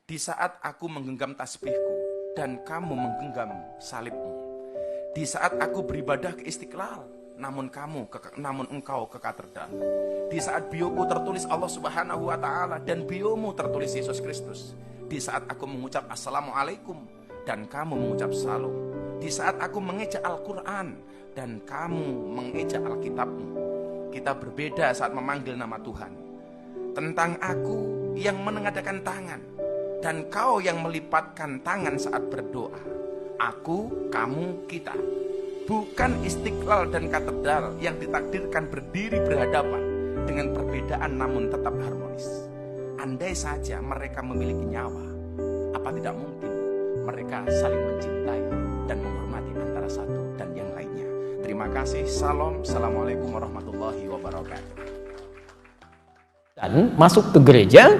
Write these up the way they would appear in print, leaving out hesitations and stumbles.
Di saat aku menggenggam tasbihku dan kamu menggenggam salibmu. Di saat aku beribadah ke Istiqlal, namun engkau ke katedral. Di saat bioku tertulis Allah Subhanahu wa Ta'ala dan biomu tertulis Yesus Kristus. Di saat aku mengucap Assalamualaikum dan kamu mengucap Salam. Di saat aku mengejak Al-Quran dan kamu mengejak Alkitabmu. Kita berbeda saat memanggil nama Tuhan. Tentang aku yang menengadakan tangan dan kau yang melipatkan tangan saat berdoa. Aku, kamu, kita. Bukan Istiqlal dan katedral yang ditakdirkan berdiri berhadapan dengan perbedaan namun tetap harmonis. Andai saja mereka memiliki nyawa, apa tidak mungkin mereka saling mencintai dan menghormati antara satu dan yang lainnya. Terima kasih. Salam. Assalamualaikum warahmatullahi wabarakatuh. Dan masuk ke gereja,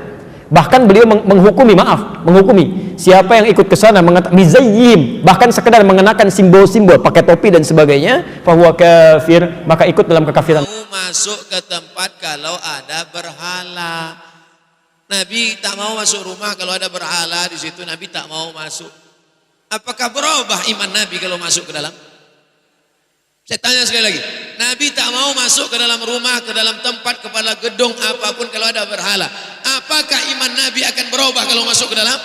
bahkan beliau menghukumi siapa yang ikut ke sana mizayyim, bahkan sekedar mengenakan simbol-simbol, pakai topi dan sebagainya, bahwa kafir, maka ikut dalam kekafiran. Masuk ke tempat kalau ada berhala. Nabi tak mau masuk rumah kalau ada berhala di situ. Nabi tak mau masuk. Apakah berubah iman Nabi kalau masuk ke dalam? Saya tanya sekali lagi. Nabi tak mau masuk ke dalam rumah, ke dalam tempat, kepala gedung apapun kalau ada berhala. Apakah iman Nabi akan berubah kalau masuk ke dalam?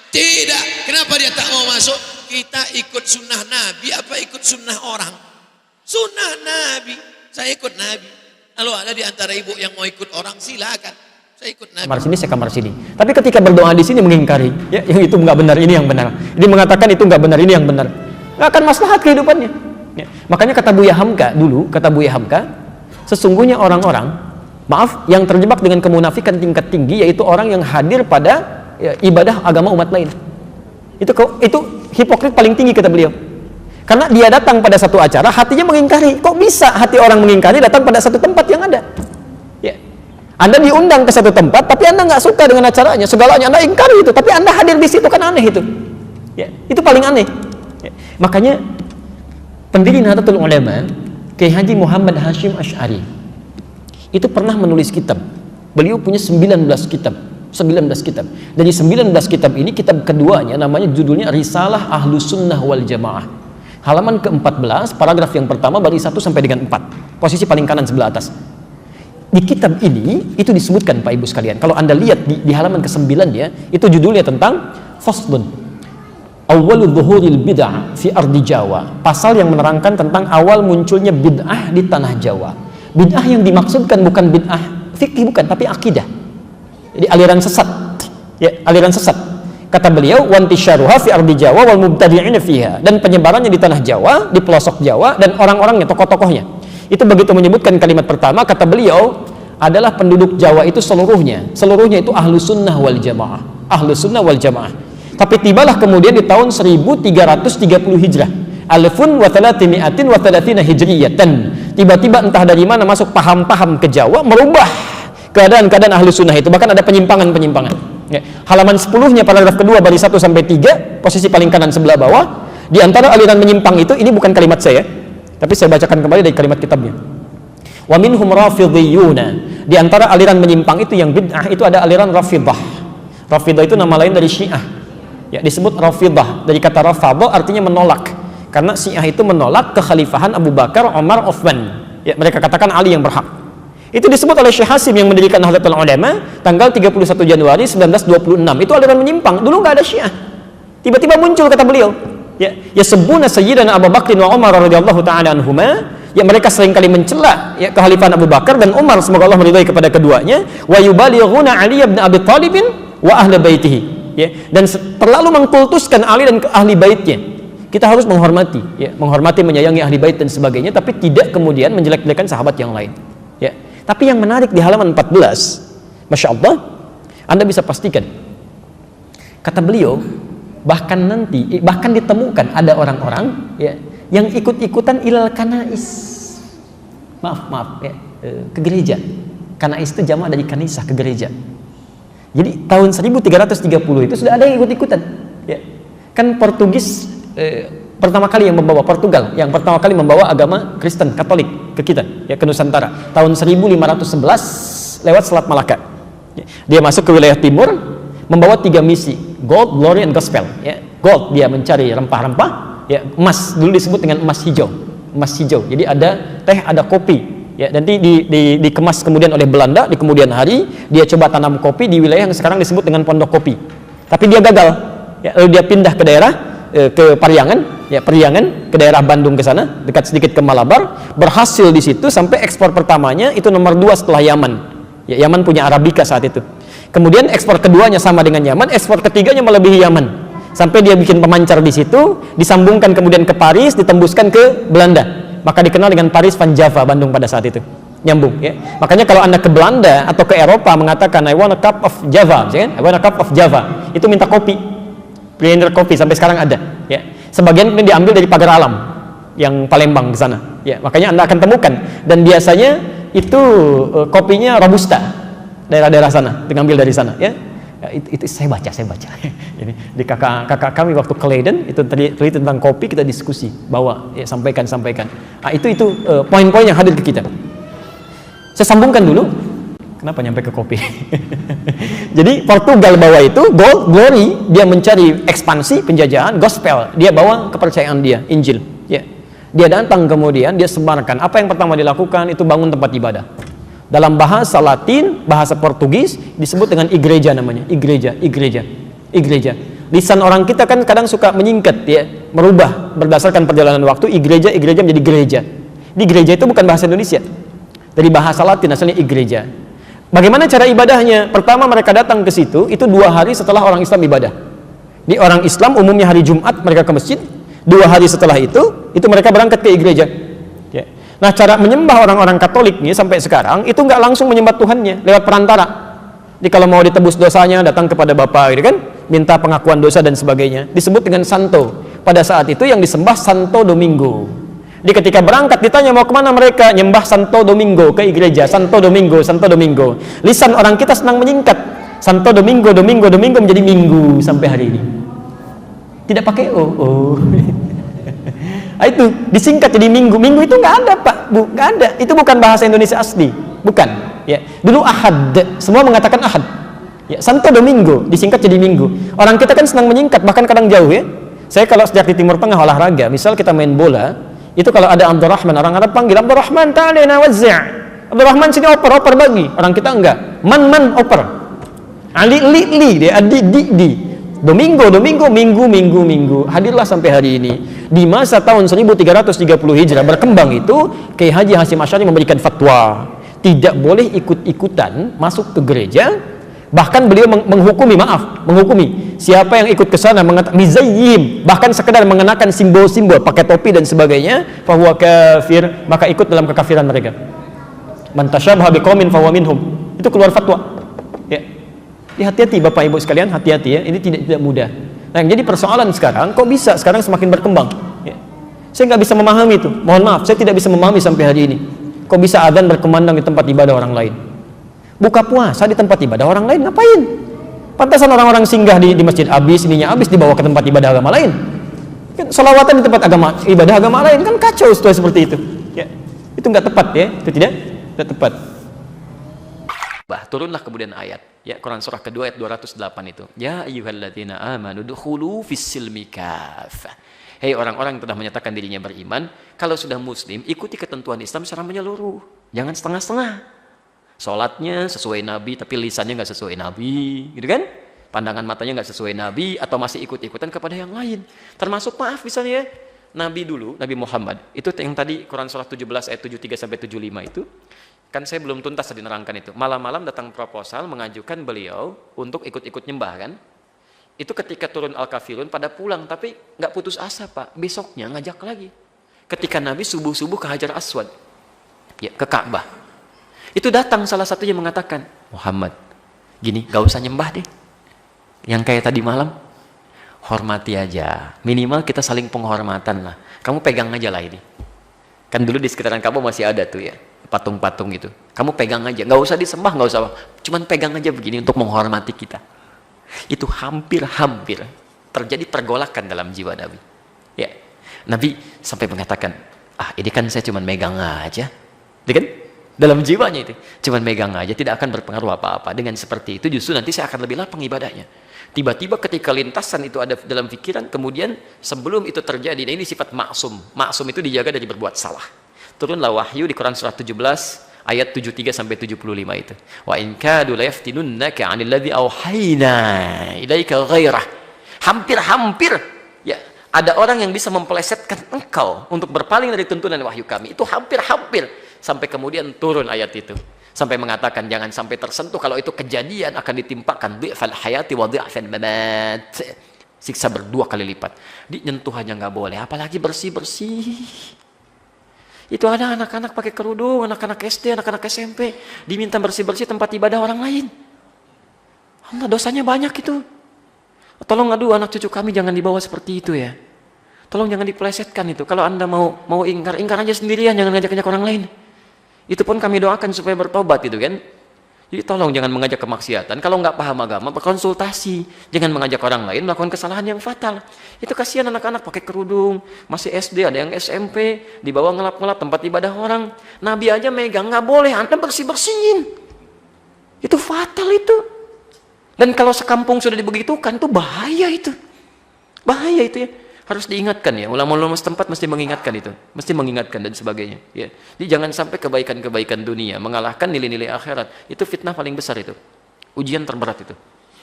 Tidak. Kenapa dia tak mau masuk? Kita ikut sunnah Nabi apa ikut sunnah orang? Sunnah Nabi. Saya ikut Nabi. Kalau ada di antara ibu yang mau ikut orang, silakan. Saya ikut Nabi. Kamar sini, saya kamar sini. Tapi ketika berdoa di sini mengingkari, ya, yang itu nggak benar, ini yang benar. Dia mengatakan itu nggak benar, ini yang benar. Nggak akan maslahat kehidupannya. Ya. Makanya kata Buya Hamka dulu, sesungguhnya orang-orang, yang terjebak dengan kemunafikan tingkat tinggi, yaitu orang yang hadir pada ibadah agama umat lain. Itu hipokrit paling tinggi kata beliau. Karena dia datang pada satu acara, hatinya mengingkari. Kok bisa hati orang mengingkari datang pada satu tempat yang ada? Ya. Anda diundang ke satu tempat, tapi Anda nggak suka dengan acaranya, segalanya Anda ingkari itu, tapi Anda hadir di situ, kan aneh itu. Ya. Itu paling aneh. Ya. Makanya pendiri Nahdlatul Ulama, Kiai Haji Muhammad Hashim Asy'ari, itu pernah menulis kitab. Beliau punya 19 kitab. Dari 19 kitab ini, kitab keduanya namanya judulnya Risalah Ahlus Sunnah wal Jamaah. Halaman ke-14, paragraf yang pertama bagi 1 sampai dengan 4. Posisi paling kanan sebelah atas. Di kitab ini itu disebutkan Pak Ibu sekalian. Kalau Anda lihat di halaman ke-9 ya, itu judulnya tentang Faslun Awwalu Dhuhuril Bid'ah fi Ardi Jawa. Pasal yang menerangkan tentang awal munculnya bid'ah di tanah Jawa. Bid'ah yang dimaksudkan bukan bid'ah fikih, bukan, tapi akidah. Jadi aliran sesat. Ya, aliran sesat. Kata beliau, "Wantisyaruha fi ardi Jawa wal mubtadi'ina fiha." Dan penyebarannya di tanah Jawa, di pelosok Jawa, dan orang-orangnya, tokoh-tokohnya. Itu begitu menyebutkan kalimat pertama, kata beliau, adalah penduduk Jawa itu seluruhnya itu Ahlus Sunnah wal Jamaah. Ahlus Sunnah wal Jamaah. Tapi tibalah kemudian di tahun 1330 Hijrah. Alfun wa thalathimi'atin wa thalathina hijriyatan. Tiba-tiba entah dari mana masuk paham-paham ke Jawa, merubah keadaan-keadaan Ahlus Sunnah itu. Bahkan ada penyimpangan-penyimpangan. Ya. Halaman 10-nya paragraf kedua bagi 1 sampai 3, posisi paling kanan sebelah bawah. Di antara aliran menyimpang itu, ini bukan kalimat saya, tapi saya bacakan kembali dari kalimat kitabnya. Wa minhum rafidhiyuna. Di antara aliran menyimpang itu yang bid'ah itu ada aliran Rafidah. Rafidah itu nama lain dari Syiah. Ya, disebut Rafidah dari kata rafadha, artinya menolak. Karena Syiah itu menolak kekhalifahan Abu Bakar, Umar, Uthman. Ya, mereka katakan Ali yang berhak. Itu disebut oleh Syekh Hasim yang mendirikan Nahdlatul Ulama tanggal 31 Januari 1926. Itu aliran menyimpang. Dulu nggak ada Syiah. Tiba-tiba muncul kata beliau. Ya sebuna Sayyidina Abu Bakr wa Umar radhiyallahu taala anhuma. Ya, mereka seringkali mencela ya kekhalifahan Abu Bakar dan Umar, semoga Allah meridhai kepada keduanya. Wa yubalighuna Ali bin Abi Thalib wa ahli baitihi. Ya, dan terlalu mengkultuskan Ali dan ahli baitnya. Kita harus menghormati, ya, menyayangi ahli bait dan sebagainya, tapi tidak kemudian menjelek-jelekan sahabat yang lain. Ya. Tapi yang menarik di halaman 14, Masya Allah, Anda bisa pastikan, kata beliau, bahkan ditemukan ada orang-orang ya, yang ikut-ikutan ilal kanais, maaf ya, ke gereja. Kanais itu jamak dari kanisah, ke gereja. Jadi tahun 1330 itu sudah ada yang ikut-ikutan. Ya. Kan Portugis pertama kali yang membawa yang pertama kali membawa agama Kristen Katolik ke kita, ya, ke Nusantara tahun 1511 lewat Selat Malaka. Dia masuk ke wilayah timur, membawa 3 misi, gold, glory, and gospel. Ya. Gold, dia mencari rempah-rempah. Ya, emas dulu disebut dengan emas hijau. Emas hijau. Jadi ada teh, ada kopi. Ya, nanti dikemas kemudian oleh Belanda di kemudian hari, dia coba tanam kopi di wilayah yang sekarang disebut dengan Pondok Kopi. Tapi dia gagal. Ya, lalu dia pindah ke daerah ke Pariangan, ya Pariangan ke daerah Bandung ke sana, dekat sedikit ke Malabar, berhasil di situ sampai ekspor pertamanya itu nomor 2 setelah Yaman. Ya, Yaman punya Arabica saat itu. Kemudian ekspor keduanya sama dengan Yaman, ekspor ketiganya melebihi Yaman. Sampai dia bikin pemancar di situ, disambungkan kemudian ke Paris, ditembuskan ke Belanda. Maka dikenal dengan Paris van Java, Bandung pada saat itu. Nyambung, ya. Makanya kalau Anda ke Belanda atau ke Eropa mengatakan I want a cup of Java, ya kan? I want a cup of Java, itu minta kopi. Blender kopi sampai sekarang ada, ya. Sebagian ini diambil dari Pagar Alam yang Palembang di sana, ya. Makanya Anda akan temukan, dan biasanya itu kopinya robusta, daerah-daerah sana, diambil dari sana, ya. Ya, itu saya baca. Ini di kakak kami waktu ke Leiden itu tadi tentang kopi, kita diskusi, bawa, ya, sampaikan. Nah, itu poin-poin yang hadir ke kita. Saya sambungkan dulu. Kenapa nyampe ke kopi? Jadi Portugal bawa itu gold, glory, dia mencari ekspansi penjajahan, gospel, dia bawa kepercayaan dia, Injil. Ya. Dia datang kemudian dia sebarkan. Apa yang pertama dilakukan itu bangun tempat ibadah. Dalam bahasa Latin, bahasa Portugis disebut dengan igreja namanya, igreja. Lisan orang kita kan kadang suka menyingkat, ya, merubah berdasarkan perjalanan waktu. Igreja menjadi gereja. Di gereja itu bukan bahasa Indonesia, dari bahasa Latin asalnya igreja. Bagaimana cara ibadahnya? Pertama mereka datang ke situ itu 2 hari setelah orang Islam ibadah. Di orang Islam umumnya hari Jumat mereka ke masjid. 2 hari setelah itu mereka berangkat ke igreja. Ya. Nah, cara menyembah orang-orang Katolik nih sampai sekarang itu nggak langsung menyembah Tuhannya, lewat perantara. Jadi kalau mau ditebus dosanya datang kepada Bapa, gitu kan, minta pengakuan dosa dan sebagainya. Disebut dengan Santo. Pada saat itu yang disembah Santo Domingo. Jadi ketika berangkat ditanya mau kemana mereka, nyembah Santo Domingo, ke gereja. Santo Domingo. Lisan orang kita senang menyingkat. Santo Domingo menjadi Minggu sampai hari ini. Tidak pakai o. Itu disingkat jadi Minggu. Minggu itu nggak ada, Pak. Nggak ada. Itu bukan bahasa Indonesia asli. Bukan. Ya. Dulu Ahad. Semua mengatakan Ahad. Ya. Santo Domingo disingkat jadi Minggu. Orang kita kan senang menyingkat, bahkan kadang jauh, ya. Saya kalau sejak di Timur Tengah olahraga, misal kita main bola, itu kalau ada Abdurrahman, orang Arab panggil Abdurrahman, ta'alina wazzi'. Abdurrahman sini oper bagi. Orang kita enggak. Man oper. Ali li dia di. Domingo, minggu. Hadirlah sampai hari ini. Di masa tahun 1330 Hijrah berkembang itu, Kiai Haji Hasyim Asy'ari memberikan fatwa, tidak boleh ikut-ikutan masuk ke gereja. Bahkan beliau menghukumi siapa yang ikut ke sana mizayyim, bahkan sekedar mengenakan simbol-simbol, pakai topi dan sebagainya, fahuwa kafir, maka ikut dalam kekafiran mereka. Man tasyabaha biqaumin fahuwa minhum. Itu keluar fatwa. Ya. Hati-hati Bapak Ibu sekalian, hati-hati ya, ini tidak mudah. Nah, yang jadi persoalan sekarang, kok bisa sekarang semakin berkembang? Ya. Saya nggak bisa memahami itu. Mohon maaf, saya tidak bisa memahami sampai hari ini. Kok bisa adzan berkumandang di tempat ibadah orang lain? Buka puasa di tempat ibadah orang lain, ngapain? Pantasan orang-orang singgah di masjid habis dibawa ke tempat ibadah agama lain. Kan selawatan di tempat ibadah agama lain kan kacau seperti itu. Ya. Itu nggak tepat ya, itu tidak tepat. Turunlah kemudian ayat, ya, Quran surah kedua ayat 208 itu. Ya ayyuhalladzina amanu dukhulu fis-silmi kafah. Hei orang-orang yang telah menyatakan dirinya beriman, kalau sudah muslim ikuti ketentuan Islam secara menyeluruh. Jangan setengah-setengah. Sholatnya sesuai Nabi, tapi lisannya nggak sesuai Nabi, gitu kan? Pandangan matanya nggak sesuai Nabi, atau masih ikut-ikutan kepada yang lain. Termasuk maaf misalnya, Nabi dulu, Nabi Muhammad, itu yang tadi Quran surah 17 ayat 73 sampai 75 itu, kan saya belum tuntas tadi nerangkan itu. Malam-malam datang proposal mengajukan beliau untuk ikut-ikut nyembah kan? Itu ketika turun Al-Kafirun pada pulang, tapi nggak putus asa Pak. Besoknya ngajak lagi. Ketika Nabi subuh-subuh ke Hajar Aswad, ya, ke Ka'bah. Itu datang salah satunya mengatakan, Muhammad, gini, gak usah nyembah deh. Yang kayak tadi malam, hormati aja. Minimal kita saling penghormatan lah. Kamu pegang aja lah ini. Kan dulu di sekitaran Ka'bah masih ada tuh ya, patung-patung gitu. Kamu pegang aja, gak usah disembah, gak usah apa. Cuman pegang aja begini untuk menghormati kita. Itu hampir-hampir terjadi pergolakan dalam jiwa Nabi. Ya, Nabi sampai mengatakan, ini kan saya cuman megang aja. Kan? Dalam jiwanya itu. Cuman megang aja, tidak akan berpengaruh apa-apa. Dengan seperti itu justru nanti saya akan lebih lapang ibadahnya. Tiba-tiba ketika lintasan itu ada dalam pikiran, kemudian sebelum itu terjadi, nah ini sifat maksum. Maksum itu dijaga dari berbuat salah. Turunlah wahyu di Quran surah 17 ayat 73 sampai 75 itu. Wa in kadu la yaftinunnaka 'anil ladzi auhayna ilaika ghairah. Hampir-hampir ya ada orang yang bisa mempelesetkan engkau untuk berpaling dari tuntunan wahyu kami. Itu hampir-hampir sampai kemudian turun ayat itu. Sampai mengatakan jangan sampai tersentuh, kalau itu kejadian akan ditimpakan dhi'fal hayati wa dhi'fal mamat. Siksa berdua kali lipat. Nyentuh aja nggak boleh, apalagi bersih-bersih. Itu ada anak-anak pakai kerudung, anak-anak SD, anak-anak SMP, diminta bersih-bersih tempat ibadah orang lain. Allah, dosanya banyak itu. Tolong aduh anak cucu kami jangan dibawa seperti itu ya. Tolong jangan dipelesetkan itu. Kalau Anda mau ingkar aja sendirian, jangan ngajak-ngajak orang lain. Itu pun kami doakan supaya bertobat itu kan. Jadi tolong jangan mengajak kemaksiatan. Kalau nggak paham agama, berkonsultasi. Jangan mengajak orang lain melakukan kesalahan yang fatal. Itu kasihan anak-anak pakai kerudung, masih SD, ada yang SMP, dibawa ngelap-ngelap tempat ibadah orang. Nabi aja megang, nggak boleh, Anda bersih-bersihin. Itu fatal itu. Dan kalau sekampung sudah dibegitukan, itu bahaya itu. Bahaya itu ya. Harus diingatkan ya, ulama-ulama setempat mesti mengingatkan itu, mesti mengingatkan dan sebagainya ya. Jadi jangan sampai kebaikan-kebaikan dunia mengalahkan nilai-nilai akhirat. Itu fitnah paling besar itu, ujian terberat itu.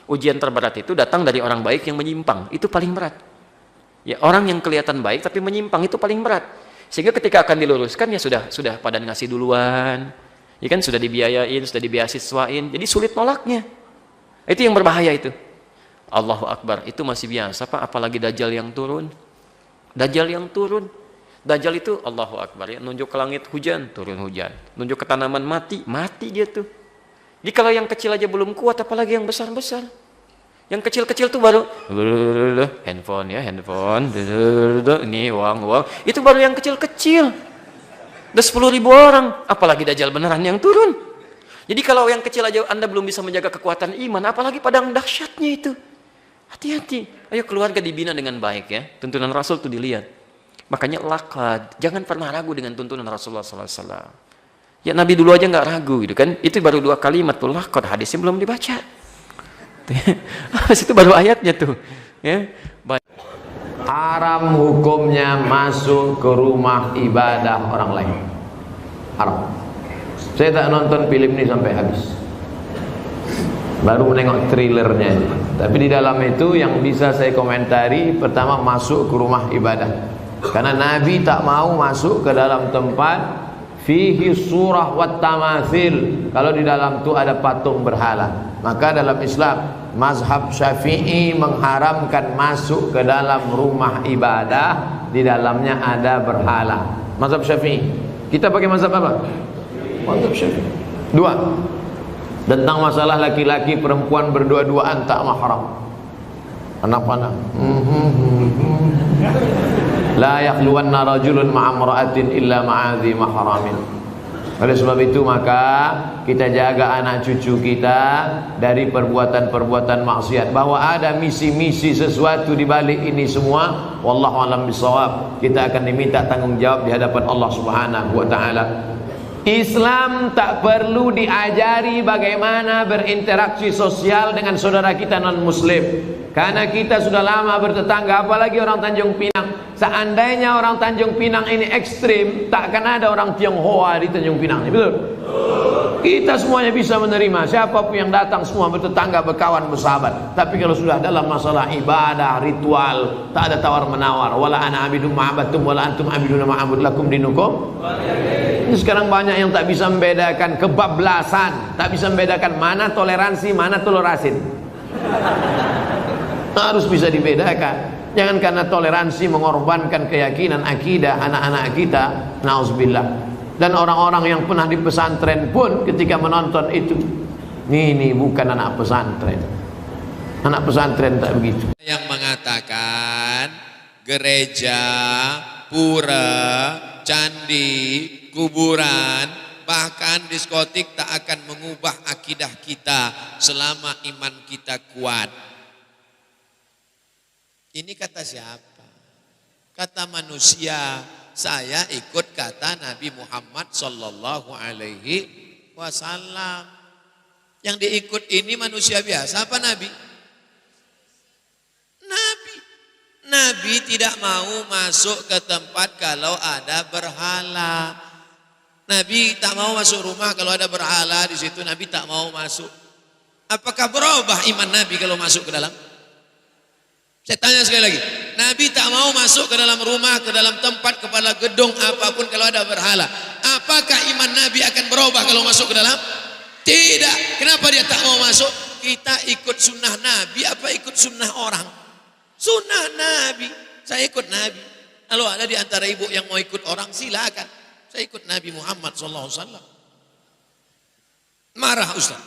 Ujian terberat itu datang dari orang baik yang menyimpang, itu paling berat ya. Orang yang kelihatan baik tapi menyimpang itu paling berat, sehingga ketika akan diluruskan ya sudah pada ngasih duluan ya kan, sudah dibiayain, sudah dibeasiswain, jadi sulit nolaknya. Itu yang berbahaya itu. Allahu Akbar, itu masih biasa Pak, apalagi Dajjal yang turun. Dajjal yang turun. Dajjal itu Allahu Akbar ya, nunjuk ke langit hujan, turun hujan. Nunjuk ke tanaman mati dia tuh. Jadi kalau yang kecil aja belum kuat, apalagi yang besar-besar. Yang kecil-kecil tuh baru handphone, ini uang. Itu baru yang kecil-kecil. Udah 10.000 orang, apalagi Dajjal beneran yang turun. Jadi kalau yang kecil aja Anda belum bisa menjaga kekuatan iman, apalagi padang dahsyatnya itu. Hati-hati. Ayo keluarga dibina dengan baik ya. Tuntunan Rasul itu dilihat. Makanya lakad. Jangan pernah ragu dengan tuntunan Rasulullah SAW. Ya Nabi dulu aja nggak ragu gitu kan. Itu baru 2 kalimat tuh lakad. Hadisnya belum dibaca. Habis itu baru ayatnya tuh. Ya. Haram hukumnya masuk ke rumah ibadah orang lain. Haram. Saya tak nonton film ini sampai habis. Baru menengok trailernya. Tapi di dalam itu yang bisa saya komentari, pertama masuk ke rumah ibadah. Karena Nabi tak mau masuk ke dalam tempat fihi surah wat tamathil. Kalau di dalam itu ada patung berhala. Maka dalam Islam, mazhab Syafi'i mengharamkan masuk ke dalam rumah ibadah di dalamnya ada berhala. Mazhab Syafi'i. Kita pakai mazhab apa? Mazhab Syafi'i. 2. Tentang masalah laki-laki perempuan berdua-duaan tak mahram. Anak panah. La yakhluwanna rajulun ma'a imra'atin illa ma'adhi mahramin. Oleh sebab itu maka kita jaga anak cucu kita dari perbuatan-perbuatan maksiat. Bahwa ada misi-misi sesuatu di balik ini semua, wallahu a'lam bishawab. Kita akan diminta tanggung jawab di hadapan Allah Subhanahu wa taala. Islam tak perlu diajari bagaimana berinteraksi sosial dengan saudara kita non muslim, karena kita sudah lama bertetangga, apalagi orang Tanjung Pinang. Seandainya orang Tanjung Pinang ini ekstrim, tak akan ada orang Tionghoa di Tanjung Pinang, betul? Kita semuanya bisa menerima, siapapun yang datang semua bertetangga, berkawan, bersahabat. Tapi kalau sudah dalam masalah ibadah, ritual, tak ada tawar menawar. Wala ana abidum ma'abatum wala antum abiduna ma'abud lakum dinukum. Ini sekarang banyak yang tak bisa membedakan kebablasan, tak bisa membedakan mana toleransi, mana tolerasin. Harus bisa dibedakan. Jangan karena toleransi mengorbankan keyakinan akidah anak-anak kita. Nauzubillah. Dan orang-orang yang pernah di pesantren pun ketika menonton itu, ini bukan anak pesantren. Anak pesantren tak begitu. Yang mengatakan gereja, pura, candi, kuburan, bahkan diskotik tak akan mengubah akidah kita selama iman kita kuat. Ini kata siapa? Kata manusia. Saya ikut kata Nabi Muhammad sallallahu alaihi wasallam. Yang diikut ini manusia biasa apa Nabi? Nabi. Nabi tidak mau masuk ke tempat kalau ada berhala. Nabi tak mau masuk rumah kalau ada berhala di situ. Nabi tak mau masuk. Apakah berubah iman Nabi kalau masuk ke dalam? Saya tanya sekali lagi. Nabi tak mau masuk ke dalam rumah, ke dalam tempat, kepada gedung apapun kalau ada berhala. Apakah iman Nabi akan berubah kalau masuk ke dalam? Tidak. Kenapa dia tak mau masuk? Kita ikut sunnah Nabi apa ikut sunnah orang? Sunnah Nabi. Saya ikut Nabi. Kalau ada di antara ibu yang mau ikut orang, silakan. Saya ikut Nabi Muhammad SAW. Marah Ustaz.